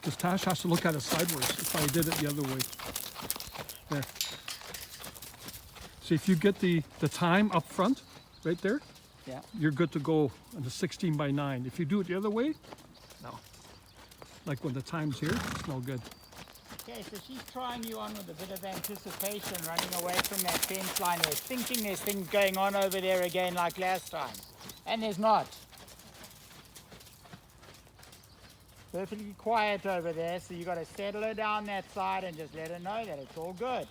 Because Tash has to look at it sideways if I did it the other way. There. See, if you get the time up front, right there, Yeah. you're good to go on the 16 by 9. If you do it the other way, no. Like when the time's here, it's no good. Okay, so she's trying you on with a bit of anticipation, running away from that fence line there, thinking there's things going on over there again like last time. And there's not. Perfectly quiet over there, so you got to settle her down that side and just let her know that it's all good.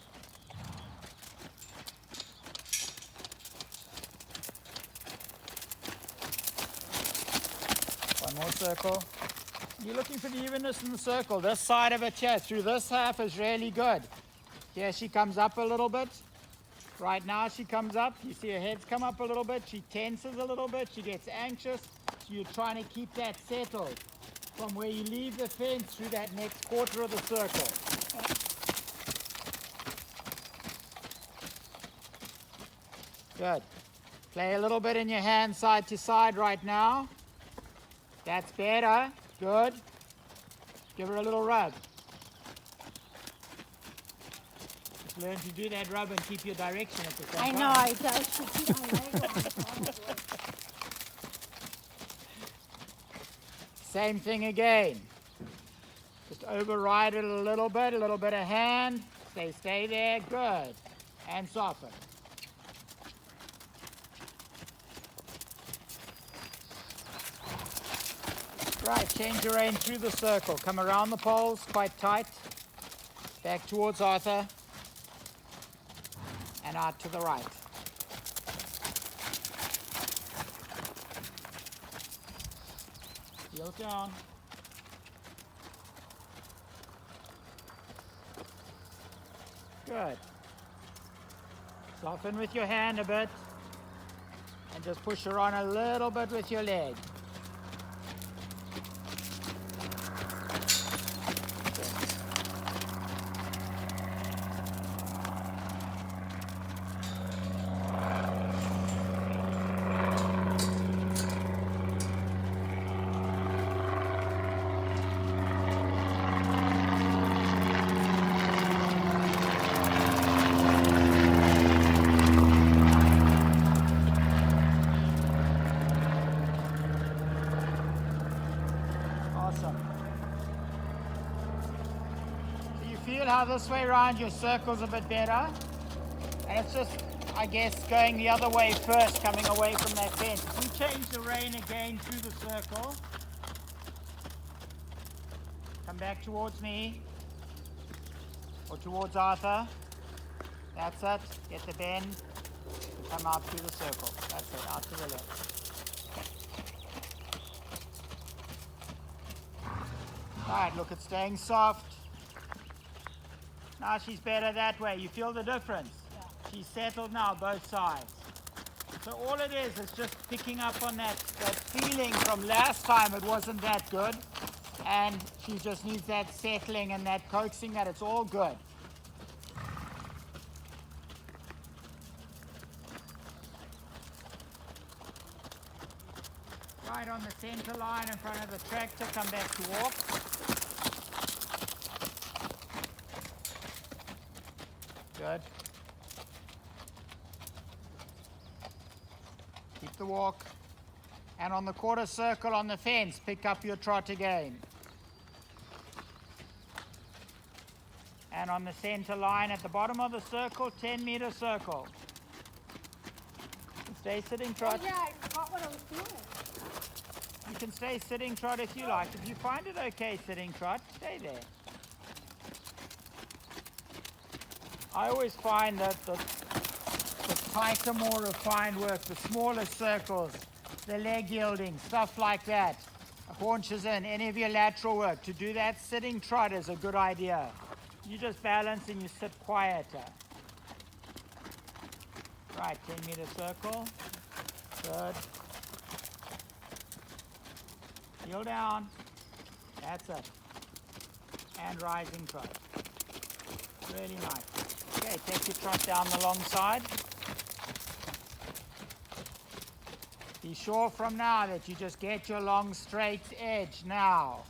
One more circle. You're looking for the evenness in the circle. This side of it here, through this half is really good. Here she comes up a little bit. Right now she comes up. You see her head's come up a little bit. She tenses a little bit. She gets anxious. So you're trying to keep that settled from where you leave the fence through that next quarter of the circle. Good. Play a little bit in your hand side to side right now. That's better. Good. Give her a little rub. Just learn to do that rub and keep your direction at the same I time. know, I should keep my leg on. Same thing again. Just override it a little bit of hand. Stay there. Good. And soften. Right, change your aim through the circle. Come around the poles, quite tight. Back towards Arthur. And out to the right. Heel down. Good. Soften with your hand a bit. And just push her on a little bit with your leg. Awesome. So you feel how this way around your circle's a bit better? And it's just, I guess, going the other way first, coming away from that fence. If we change the rein again through the circle, come back towards me, or towards Arthur. That's it. Get the bend, come out through the circle. That's it, out to the left. Alright, look, it's staying soft. Now she's better that way. You feel the difference? Yeah. She's settled now, both sides. So all it is just picking up on that feeling from last time it wasn't that good. And she just needs that settling and that coaxing that it's all good. Right on the center line in front of the tractor, come back to walk. Good. Keep the walk. And on the quarter circle on the fence, pick up your trot again. And on the center line at the bottom of the circle, 10-meter circle. Stay sitting trot. Oh, yeah, I forgot what I was doing. You can stay sitting trot if you like. If you find it okay sitting trot, stay there. I always find that the tighter, more refined work, the smaller circles, the leg yielding, stuff like that, haunches in, any of your lateral work, to do that sitting trot is a good idea. You just balance and you sit quieter. Right, 10-meter circle. Good. Heel down. That's it. And rising trot. Really nice. Okay, take your trot down the long side. Be sure from now that you just get your long straight edge now.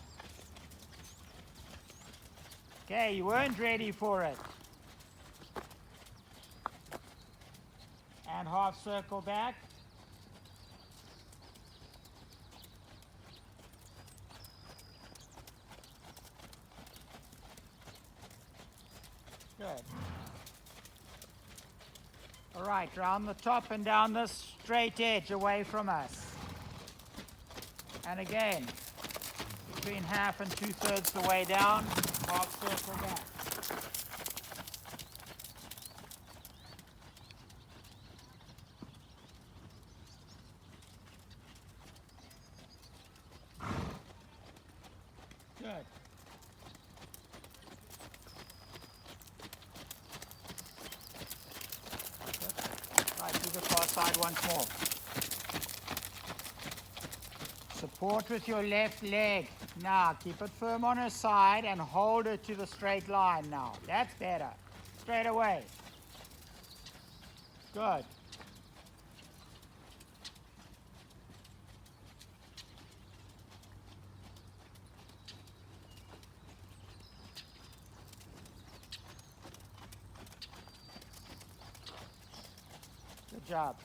Okay, you weren't ready for it. And half circle back. Good. All right, round the top and down this straight edge away from us. And again, between half and 2/3 the way down, half circle back. Good. Right, do the far side once more. Support with your left leg. Now, keep it firm on her side and hold her to the straight line now. That's better. Straight away. Good. Good job.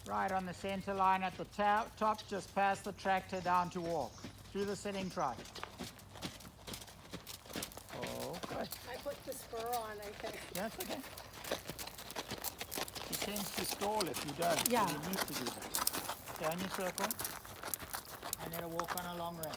Right on the center line at the top, just pass the tractor down to walk. Through the sitting trot. Oh, good. I put the spur on, I think. That's okay. She tends to stall if you don't. Yeah. So you need to do that. Down your circle. And then a walk on a long range.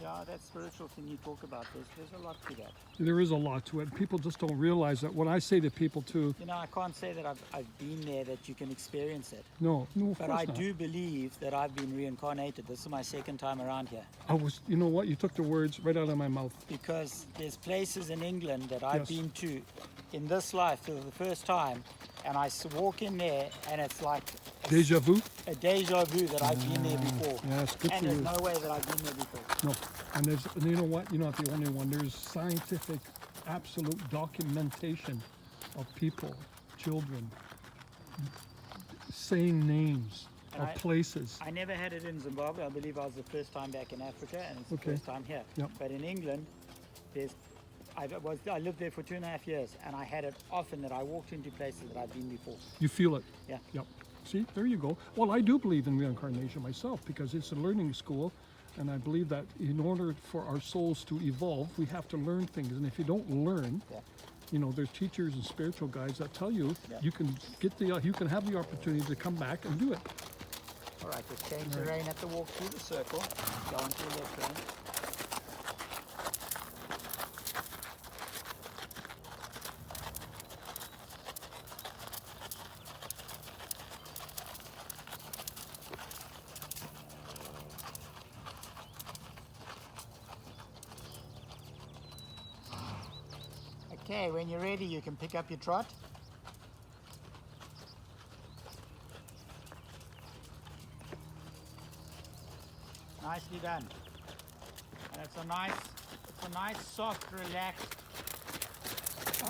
Yeah, that spiritual thing you talk about, there's a lot to that. There is a lot to it. People just don't realize that. What I say to people too, You know, I can't say that I've been there, that you can experience it. no, of But course I not. do believe that I've been reincarnated. This is my second time around here. You know what? You took the words right out of my mouth. Because there's places in England that I've Yes. been to in this life for the first time, and I walk in there and it's like Deja vu? a deja vu that I've been there before. Yes, good And for there's you. no way that I've been there before. No, and you know what? You're not the only one. There's scientific, absolute documentation of people, children, saying names And of I- places. I never had it in Zimbabwe. I believe I was the first time back in Africa, and it's the Okay. first time here. Yep. But in England, I lived there for 2.5 years, and I had it often that I walked into places that I've been before. You feel it. Yeah. Yep. See, there you go. Well, I do believe in reincarnation myself because it's a learning school, and I believe that in order for our souls to evolve, we have to learn things. And if you don't learn, Yeah. you know, there's teachers and spiritual guides that tell you Yeah. you can you can have the opportunity to come back and do it. All right, just change the rein at the walk through the circle. Go on to the left rein. Okay, when you're ready, you can pick up your trot. Nicely done. And it's a nice, soft, relaxed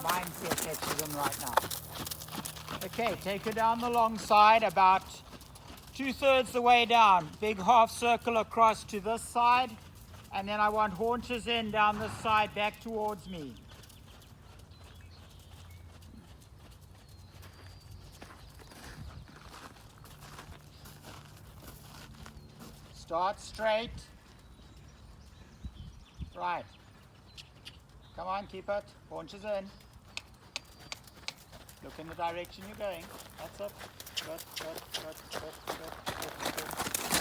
mindset that she's in right now. Okay, take her down the long side, about 2/3 the way down. Big half circle across to this side, and then I want haunches in down this side back towards me. Start straight. Right. Come on, keep it. Haunches in. Look in the direction you're going. That's it. Good.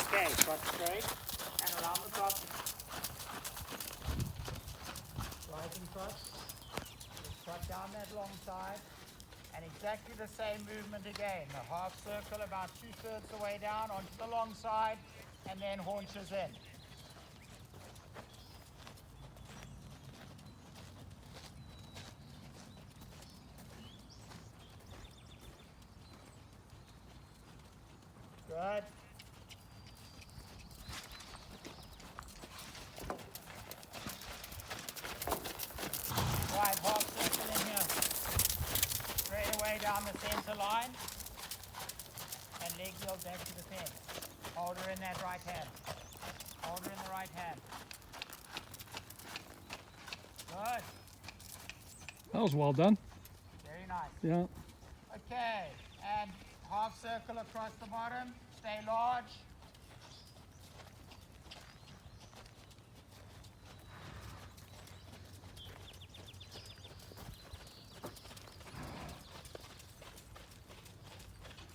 Okay, trot straight. And around the top. Rising trot. Just trot down that long side. And exactly the same movement again. The half circle about 2/3 the way down onto the long side. And then haunches in. Good. center line. And leg yield back to the pen. Hold her in that right hand. Hold her in the right hand. Good. That was well done. Very nice. Yeah. Okay, and half circle across the bottom. Stay large.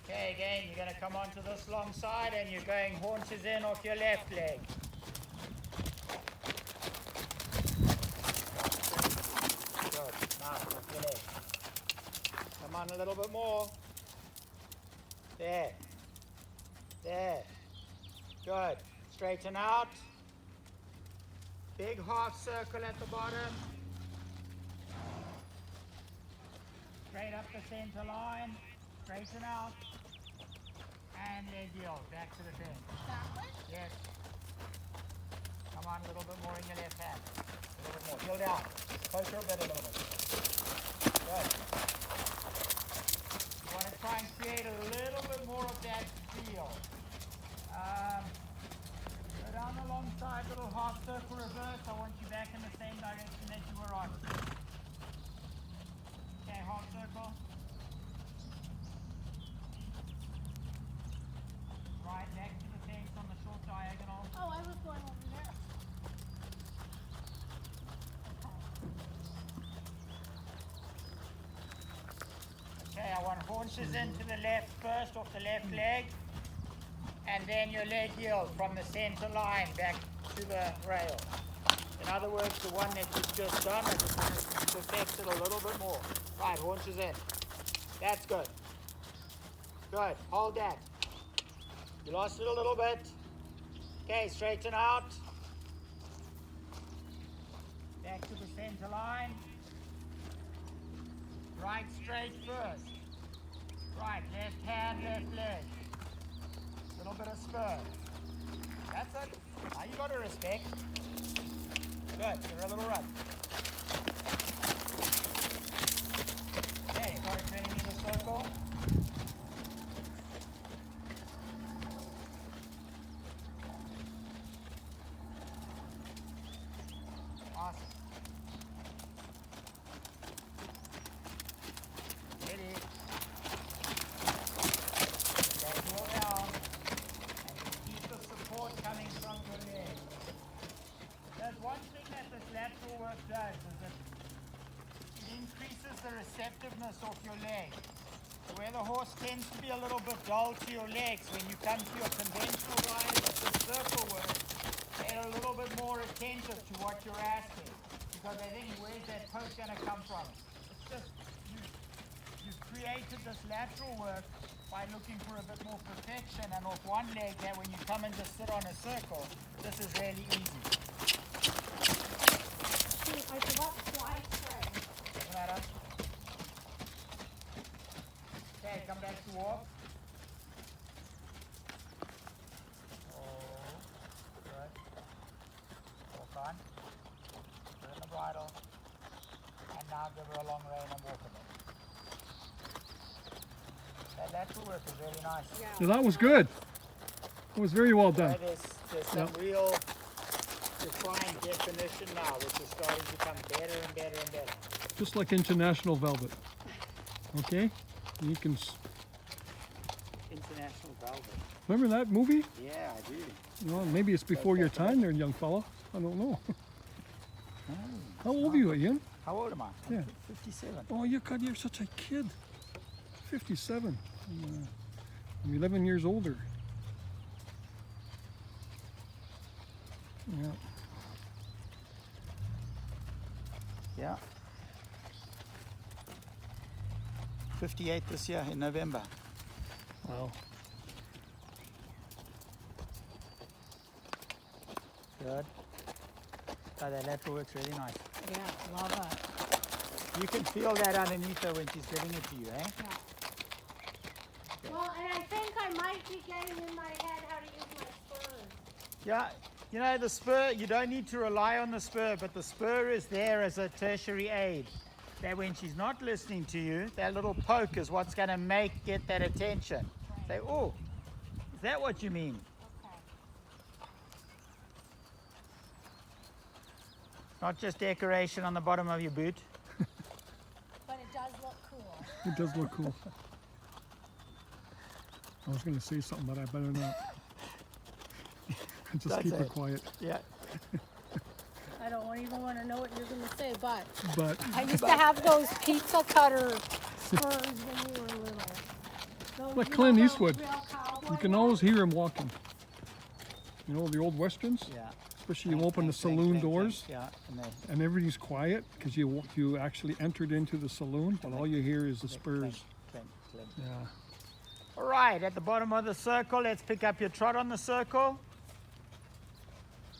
Okay, again, you're going to come onto this long side and you're going haunches in off your left leg. Good, nice, off your leg. Come on a little bit more. There. There. Good. Straighten out. Big half circle at the bottom. Straight up the center line. Straighten out. And leg yield. Back to the bench. That one? Yes. Come on a little bit more in your left hand. A little bit more. Heel down. Closer a bit a little bit. Good. You want to try and create a little bit more of that feel. Go down the long side, little half circle reverse. I want you back in the same direction that you were on. Okay, half circle. Right, back to the fence on the short diagonal. Oh, I was going over there. Okay, I want haunches into the left first, off the left leg. And then your leg yield from the center line back to the rail. In other words, the one that you've just done, I just want to perfect it a little bit more. Right, haunches in. That's good. Good, hold that. You lost it a little bit. Okay, straighten out. Back to the center line. Right straight first. Right, left hand, left leg. Little bit of spur. That's it. Now you got to respect. Good, give her a little run. Okay, got a 20-meter circle. Awesome. Ready. Okay, heel down. And keep the support coming from your leg. There's one thing that this lateral work does is it increases the receptiveness of your leg. Where the horse tends to be a little bit dull to your legs, when you come to your conventional riding with the circle work, they're a little bit more attentive to what you're asking. Because they think, where's that poke going to come from? It's just, you've created this lateral work by looking for a bit more perfection, and off one leg that when you come and just sit on a circle, this is really easy. See, I forgot fly spray. Open that up. Okay, come back to walk. Oh, good. Walk on. Put in the bridle. And now give her a long rein and walk a bit. That lateral work is really nice. Yeah, that was good. It was very well done. There's some real defined definition now, which is starting to become better and better and better. Just like International Velvet. Okay? You can International Velvet. remember that movie? Yeah, I do. Well, maybe it's before your time there, young fella. I don't know. How old are you, Ian? How old am I? Yeah. 57. Oh, God, you're such a kid. 57. I'm 11 years older. Yeah. Yeah. 58 this year in November. Wow. Good. Oh, that lateral works really nice. Yeah, love it. You can feel that underneath her when she's giving it to you, eh? Yeah. Well, and I think I might be getting in my head how to use my spurs. Yeah, you know, the spur, you don't need to rely on the spur, but the spur is there as a tertiary aid. that when she's not listening to you, that little poke is what's going to get that attention. Say, oh, is that what you mean? Okay. Not just decoration on the bottom of your boot. But it does look cool. It does look cool. I was going to say something, but I better not. Just That's keep it it. quiet. Yeah. I don't even want to know what you're going to say, but But I used to have those pizza cutter spurs when we were little. Those, Like you Clint know, Eastwood. those real cowboy you can ones. always hear him walking. You know, the old westerns? Yeah. Especially you open the saloon doors Yeah. And they and everybody's quiet because you actually entered into the saloon, but all you hear is the spurs. clink, clink. Yeah. All right, at the bottom of the circle, let's pick up your trot on the circle.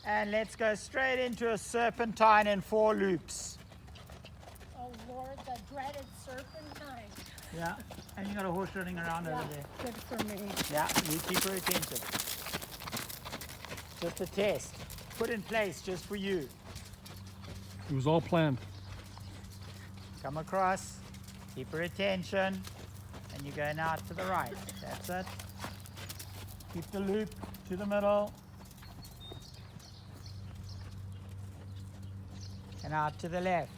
And let's go straight into a serpentine in 4 loops. Oh Lord, the dreaded serpentine. Yeah. And you got a horse running around Yeah, over there. good for me. Yeah, you keep her attention. Just a test. Put in place just for you. It was all planned. Come across, keep her attention, and you're going out to the right. That's it. Keep the loop to the middle. And out to the left.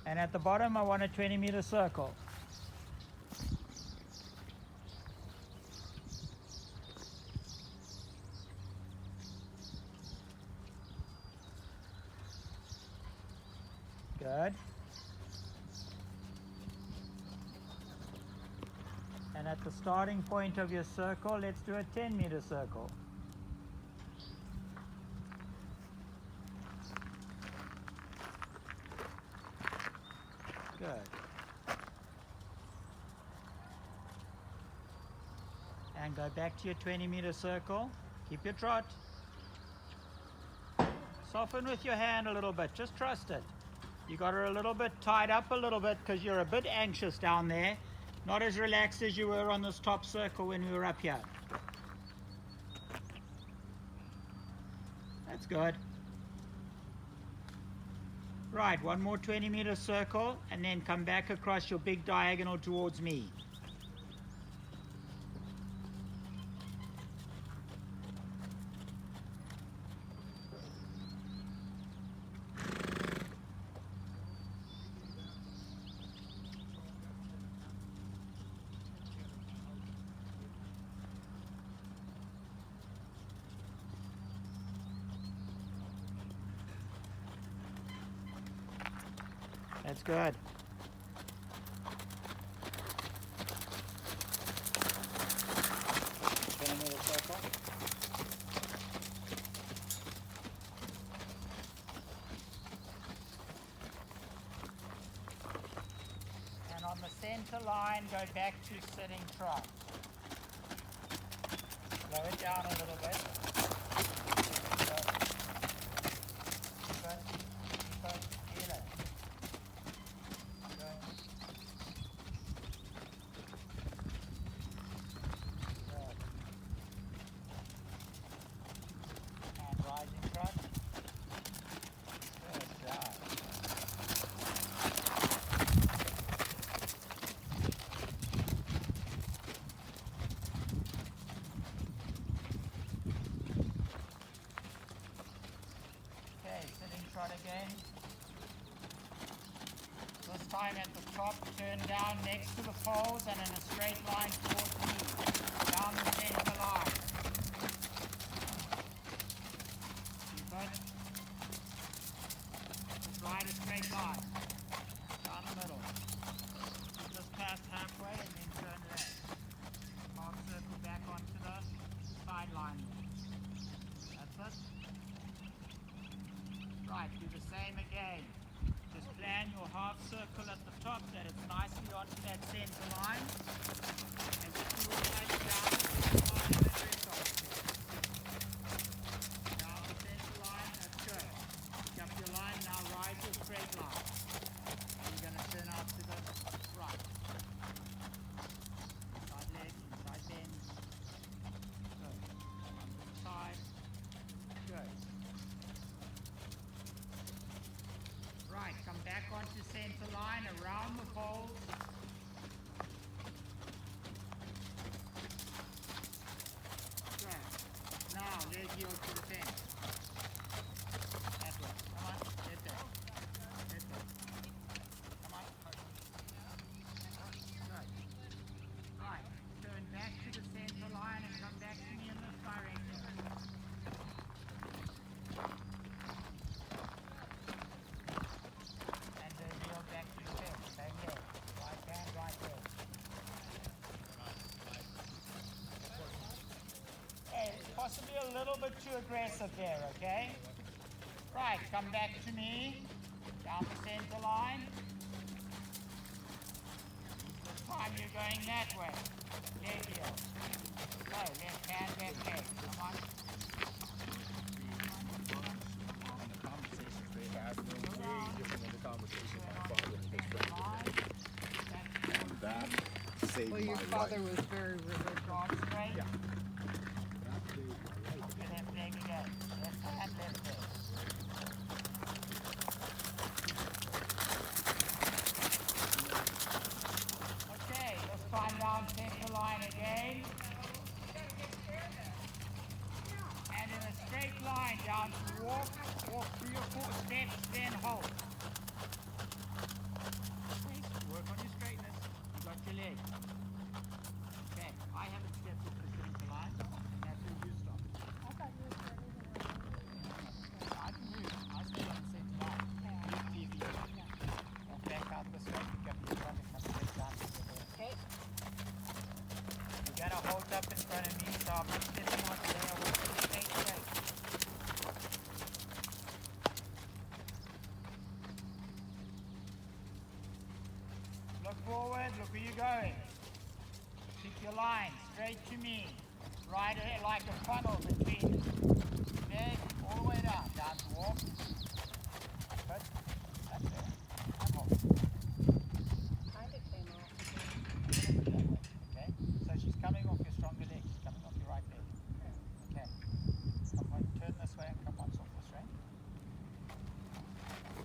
And at the bottom, I want a 20-meter circle. Good. And at the starting point of your circle, let's do a 10-meter circle. Good. And go back to your 20-meter circle. Keep your trot. Soften with your hand a little bit. Just trust it. You got her a little bit tied up a little bit because you're a bit anxious down there. Not as relaxed as you were on this top circle when we were up here. That's good. Right, one more 20-meter circle and then come back across your big diagonal towards me. That's good. Circle. And on the center line, go back to sitting trot. Slow it down a little bit. And rising trot. Good job. Okay, sitting trot again. This time at the top, turn down next to the poles and in a straight line towards me. Down the center line. Keep it. Just ride a straight line. Down the middle. Just past halfway and then turn left. Half circle back onto the sideline. That's it. Right, do the same again. Just plan your half circle at the top that it's nicely onto that center line. And just move right down the center line and rest off it. Down the center line, that's good. Pick up your line, now rise your straight line. And you're going to turn out to the right. Side leg, side bend. little bit too aggressive there, okay? Right, come back to me. Down the center line. This time you're going that way. Leg heel. Go, left hand, left leg. Come on. That saved Well, my your life. father was very religious. Arm straight. Left leg again. Left hand, left leg. Okay, let's climb down center line again. And in a straight line down to walk 3 or 4 steps, then hold. Please work on your straightness. You got your leg. Okay, I haven't stepped into the center line, and that's where you stop. I thought you were ready to I can move. I stay on the center line. Move TV. And back out this way, pick up your front and come straight down to the middle. Okay. You gotta hold up in front of me, so I'm not stepping on there. I will stay straight. Look forward, look where you're going. Pick your line, straight to me. Right ahead like a funnel between leg all the way down to walk. Good. That's it. I'm off. Kind of came off. Okay, so she's coming off your stronger leg. She's coming off your right leg. Okay. Come on, turn this way and come on, off this way. Do a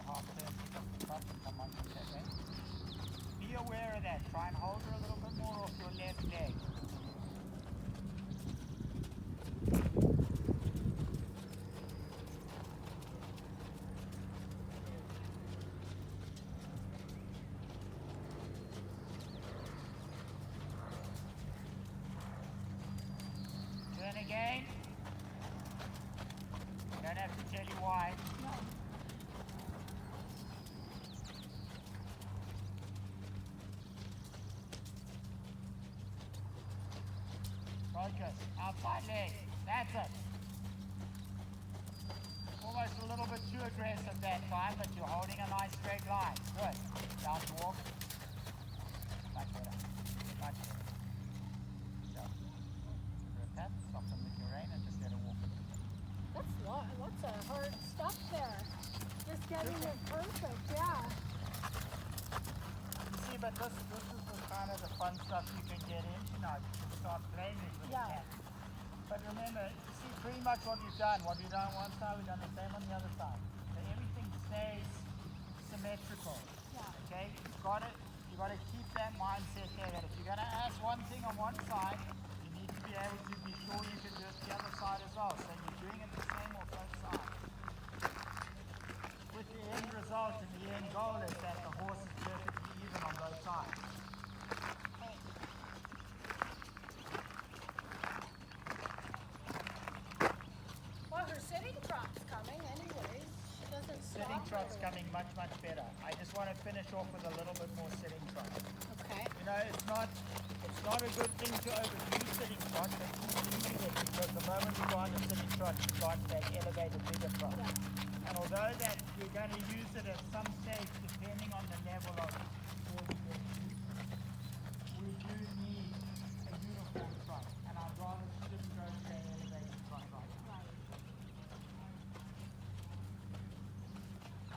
half turn, pick up the front and come on from that way. Be aware of that. Try and hold her a little bit more off your left leg. Turn again. Don't have to tell you why. Focus. Outside leg. That's it. Almost a little bit too aggressive that time, but you're holding a nice straight line. Good. Down to walk. Much better. Much better. So, grip that, soften with your rein and just let it walk. That's lots of hard stuff there. Just getting it perfect, yeah. You see, but this is the kind of the fun stuff you can get into now. You can start playing with the Yeah. cat. But remember, you see pretty much what we've done. What we've done on one side, we've done the same on the other side. So everything stays symmetrical. Yeah. Okay? You've got to keep that mindset there that if you're gonna ask one thing on one side, you need to be able to be sure you can do it the other side as well. So you're doing it the same on both sides. With the end result and the end goal is that the horse is perfectly even on both sides. Well, her sitting trot's coming anyways. She doesn't stop. Sitting trot's really. coming much, much better. I just want to finish off with a little bit more sitting trot. Okay. You know, it's not a good thing to overdo sitting trot, but keep using it because the moment you go on a sitting trot, you start that elevated bigger trot. Yeah. And although that you're going to use it at some stage, depending on the level of force we do need a uniform trot, and I'd rather shouldn't go to that elevated trot right now.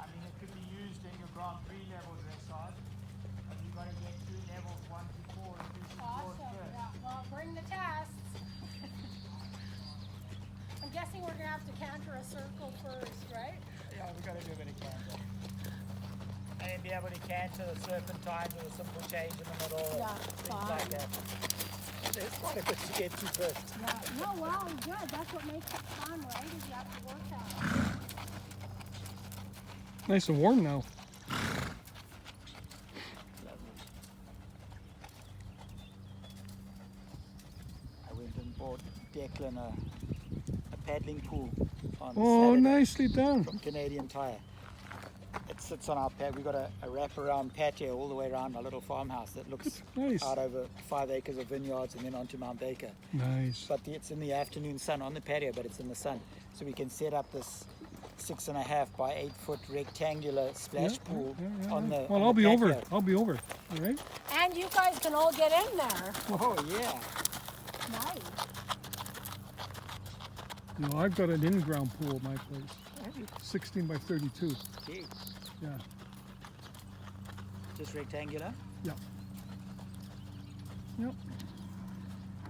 I mean, it could be used in your Grand Prix level dressage, but you've got to get through levels 1 to 4 and do some short Awesome. first. Yeah. Well, bring the tests. I'm guessing we're gonna have to canter a circle first, right? Yeah, we've got to do a bit of canter. And then be able to canter the serpentine with a simple change in the middle, Yeah, things fine. like that. There's quite a bit to get to first. Yeah. No, well, good. That's what makes it fun, right? Is you have to work at it. Nice and warm now. I went and bought Declan a paddling pool on Oh, Saturday nicely done. from Canadian Tire. It's sits on our patio. We've got a wraparound patio all the way around our little farmhouse that looks Nice. out over 5 acres of vineyards and then onto Mount Baker. Nice. But it's in the afternoon sun on the patio, but it's in the sun. So we can set up this 6.5 by 8 foot rectangular splash pool on the Well, on I'll the be over. patio. I'll be over. All right. And you guys can all get in there. Oh yeah. Nice. You know, I've got an in-ground pool at my place, 16 by 32. Gee, Yeah. just rectangular. Yeah. Yep.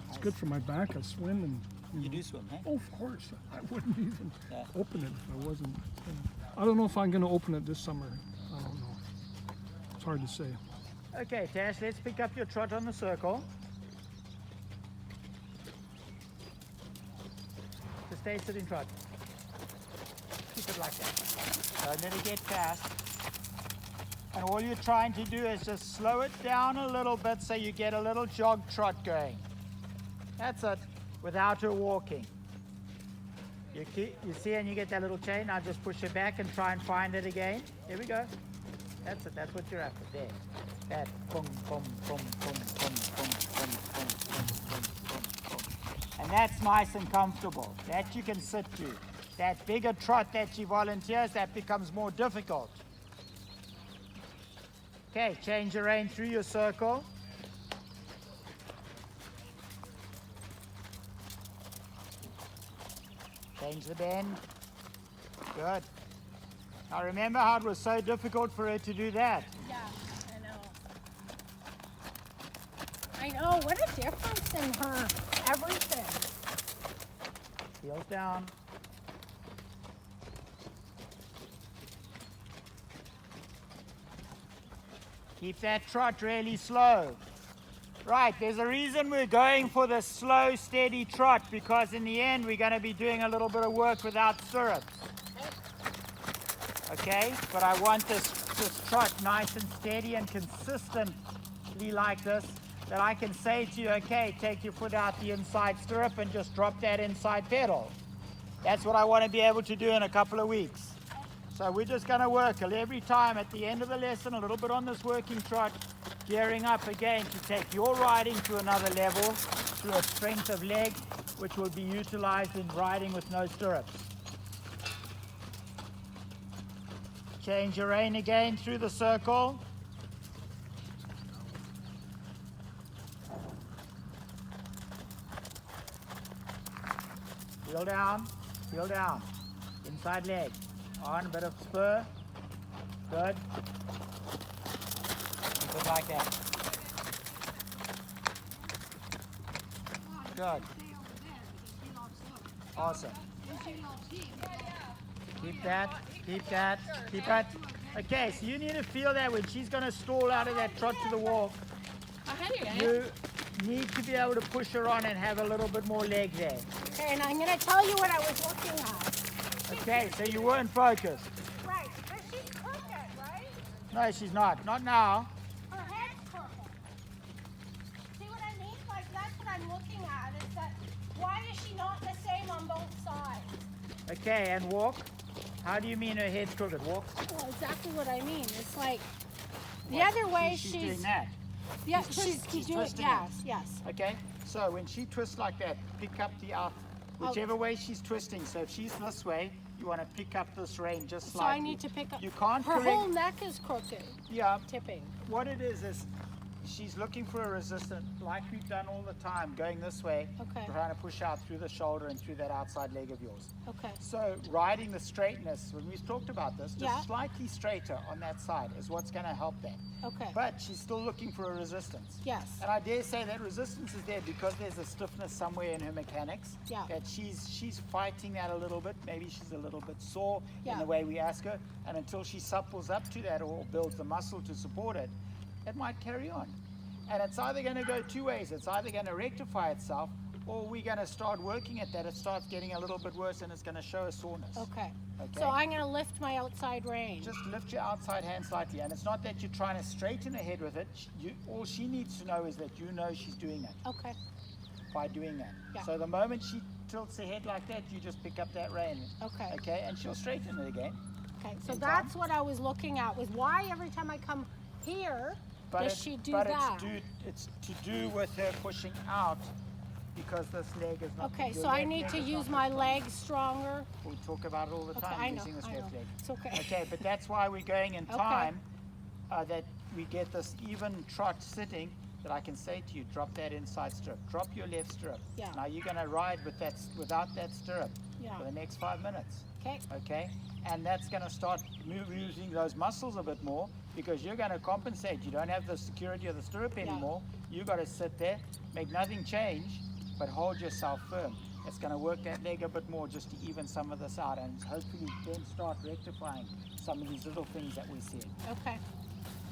It's good for my back. I swim and. You know. do swim, eh? Oh, of course. I wouldn't even Yeah. open it if I wasn't. I don't know if I'm going to open it this summer. I don't know. It's hard to say. Okay, Tash, let's pick up your trot on the circle. Just stay sitting trot. Keep it like that. Don't let it get fast. And all you're trying to do is just slow it down a little bit so you get a little jog trot going. That's it, without her walking. You see, and you get that little chain. Now just push it back and try and find it again. Here we go. That's it. That's what you're after. There. That. Boom, boom, boom, boom, boom, boom, boom, boom, boom, boom, boom, boom. And that's nice and comfortable. That you can sit to. That bigger trot that she volunteers, that becomes more difficult. Okay, change your rein through your circle. Change the bend. Good. Now remember how it was so difficult for her to do that. Yeah, I know. I know. What a difference in her everything. Heels down. Keep that trot really slow. Right, there's a reason we're going for the slow, steady trot, because in the end we're going to be doing a little bit of work without stirrups. Okay, but I want this trot nice and steady and consistently like this, that I can say to you, okay, take your foot out the inside stirrup and just drop that inside pedal. That's what I want to be able to do in a couple of weeks. So we're just going to work every time at the end of the lesson, a little bit on this working trot, gearing up again to take your riding to another level through a strength of leg, which will be utilized in riding with no stirrups. Change your rein again through the circle. Heel down, inside leg. On, a bit of spur. Good. Keep it like that. Good. Awesome. Keep that, keep that, keep that. Okay, so you need to feel that when she's going to stall out of that trot to the wall, you need to be able to push her on and have a little bit more leg there. Okay, and I'm going to tell you what I was looking at. Okay, so you weren't focused. Right, but she's crooked, right? No, she's not. Not now. Her head's crooked. See what I mean? Like, that's what I'm looking at, is that why is she not the same on both sides? Okay, and walk. How do you mean her head's crooked? Walk. Well, exactly what I mean. It's like, the other way She's doing that. Yeah, she's doing, twisting yes, it. yes. Okay, so when she twists like that, pick up the out, whichever way she's twisting. So if she's this way, you want to pick up this rein just So slightly. I need to pick up. You can't Her correct. whole neck is crooked, Yeah, tipping. what it is she's looking for a resistance, like we've done all the time, going this way, Okay. trying to push out through the shoulder and through that outside leg of yours. Okay. So riding the straightness, when we've talked about this, just Yeah. slightly straighter on that side is what's going to help that. Okay. But she's still looking for a resistance. Yes. And I dare say that resistance is there because there's a stiffness somewhere in her mechanics. Yeah. That she's fighting that a little bit. Maybe she's a little bit sore in Yeah. the way we ask her. And until she supples up to that or builds the muscle to support it, it might carry on. And it's either going to go two ways. It's either going to rectify itself, or we're going to start working at that. It starts getting a little bit worse and it's going to show a soreness. Okay. Okay. So I'm going to lift my outside rein. Just lift your outside hand slightly, and it's not that you're trying to straighten her head with it. All she needs to know is that you know she's doing that Okay. by doing that. Yeah. So the moment she tilts her head like that, you just pick up that rein. Okay. Okay, and she'll straighten it again. Okay, so in that's time. what I was looking at, was why every time I come here, But does it's, she do but that? it's to do with her pushing out because this leg is not. Okay, your so I left need leg to is use not my the legs stronger. We talk about it all the Okay, time I know, using this I left know. leg. It's okay. Okay, but that's why we're going in Okay. time, that we get this even trot sitting, that I can say to you, drop that inside stirrup, drop your left stirrup. Yeah. Now you're going to ride with that without that stirrup Yeah. for the next 5 minutes. Okay, Okay, and that's going to start using those muscles a bit more because you're going to compensate. You don't have the security of the stirrup anymore. You got to sit there, make nothing change, but hold yourself firm. It's going to work that leg a bit more just to even some of this out, and hopefully then start rectifying some of these little things that we're seeing. okay,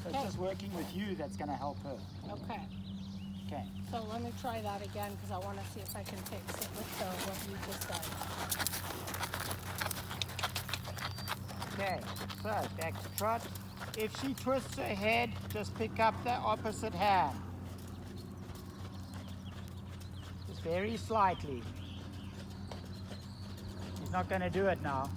So it's just working with you that's going to help her. okay. Okay. So let me try that again because I want to see if I can fix it with what you just said. Okay, so back to trot. If she twists her head, just pick up the opposite hand. Just very slightly. She's not going to do it now.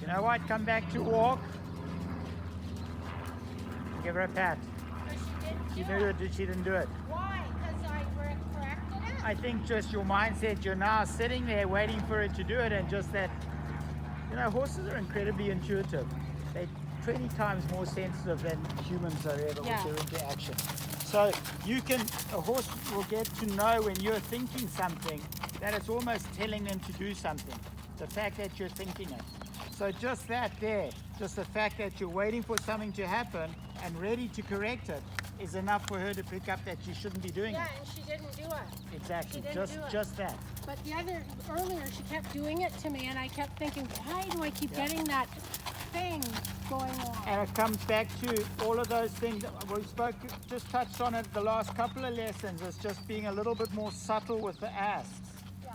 You know what? Come back to walk. Give her a pat. But she She didn't do it. she didn't do it. Why? Because I corrected it? I think just your mindset, you're now sitting there waiting for it to do it, and just that, you know, horses are incredibly intuitive. They're 20 times more sensitive than humans are ever Yeah. with their interaction. So a horse will get to know when you're thinking something that it's almost telling them to do something. The fact that you're thinking it. So just that there, just the fact that you're waiting for something to happen and ready to correct it is enough for her to pick up that you shouldn't be doing Yeah, it. and she didn't do it. Exactly, She didn't do it. just that. But earlier she kept doing it to me and I kept thinking, why do I keep getting that thing going on? And it comes back to all of those things that we just touched on it the last couple of lessons. It's just being a little bit more subtle with the asks.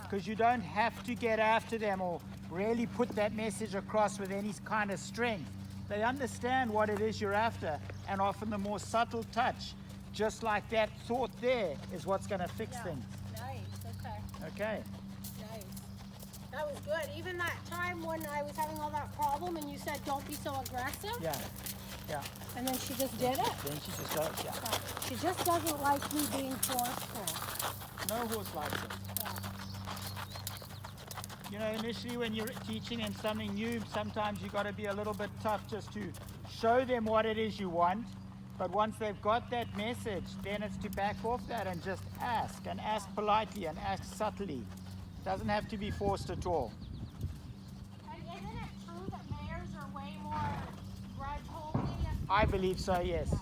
Because you don't have to get after them or really put that message across with any kind of strength. They understand what it is you're after, and often the more subtle touch, just like that thought there, is what's going to fix things. Nice, okay, Okay. nice. That was good. Even that time when I was having all that problem and you said don't be so aggressive, Yeah. Yeah. and then she just did it. Then she just goes, yeah. She just doesn't like me being forceful. No horse likes it. You know, initially when you're teaching them something new, sometimes you've got to be a little bit tough just to show them what it is you want. But once they've got that message, then it's to back off that and just ask, and ask politely and ask subtly. Doesn't have to be forced at all. And isn't it true that mares are way more grudge holding? I believe so, yes.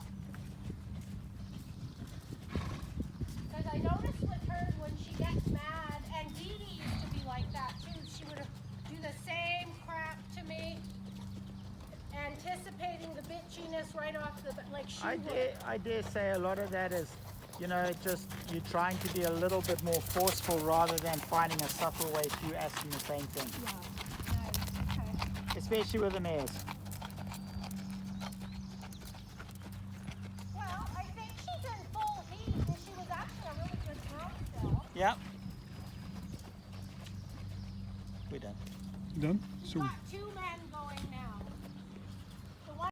Because I noticed with her when she gets mad, and Dee Dee used to be like that too. She would do the same crap to me, anticipating the bitchiness right off the bat, like she would. I dare say a lot of that is, you know, just you're trying to be a little bit more forceful rather than finding a subtle way through asking the same thing, Yeah, nice, okay. especially with the mares. Well, I think she's in full heat, and she was actually a really good girl still. Yeah. We're done. Done? So Got 2